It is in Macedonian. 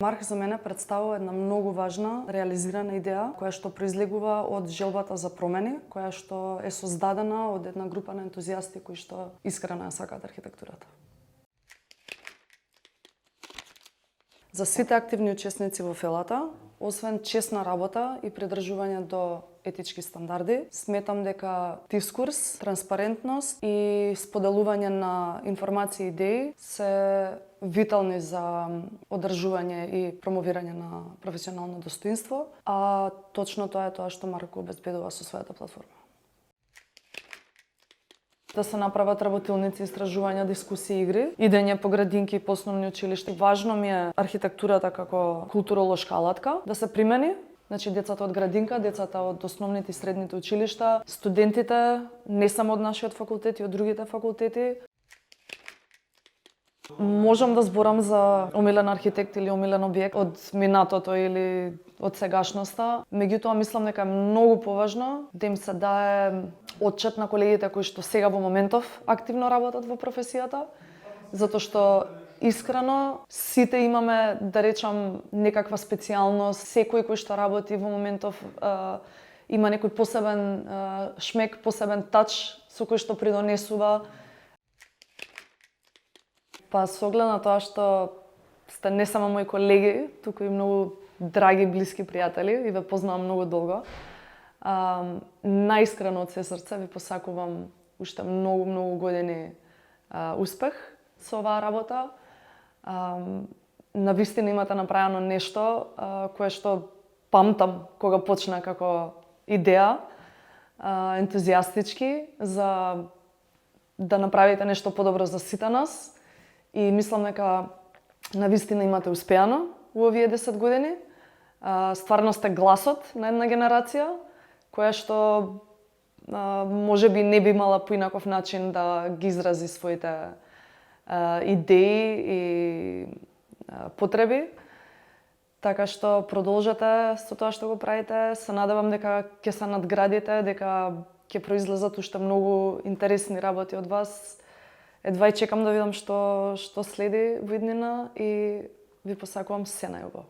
Марк за мене представува една многу важна реализирана идеја која што произлегува од желбата за промени, која што е создадена од една група на ентузијасти кои што искрено ја сакаат архитектурата. За сите активни учесници во фелата, освен чесна работа и придржување до етички стандарди, сметам дека дискурс, транспарентност и споделување на информации и идеи се витални за одржување и промовирање на професионално достоинство, а точно тоа е тоа што Марко обезбедува со својата платформа. Да се направат работилници, истражувања, дискусии, игри, идење по градинки и по основни училишта. Важно ми е архитектурата како културолошка алатка да се примени. Значи, децата од градинка, децата од основните и средните училишта, студентите, не само од нашиот факултет и од другите факултети. Можам да зборам за омилен архитект или омилен објект од минатото или од сегашноста. Меѓутоа, мислам дека е многу поважно да им се дае отчет на колегите кои што сега во моментов активно работат во професијата, затоа што искрено сите имаме, да речам, некаква специјалност. Секој кој што работи во моментов има некој посебен шмек, посебен тач со кој што придонесува. Па со оглед на тоа што сте не само мои колеги, туку и многу драги, блиски пријатели и ве познавам многу долго, наискрено од се срце ви посакувам уште многу години успех со оваа работа. Навистина имате направено нешто кое што памтам кога почна како идеја, ентузијастички за да направите нешто подобро за сите нас. И мислам дека навистина имате успеано во овие 10 години. Стварно сте гласот на една генерација која што можеби не би имала поинаков начин да ги изрази своите идеи и потреби. Така што продолжете со тоа што го правите. Се надевам дека ќе се надградите, дека ќе произлезат уште многу интересни работи од вас. Едва и чекам да видам што следи во иднина и ви посакувам се најубаво.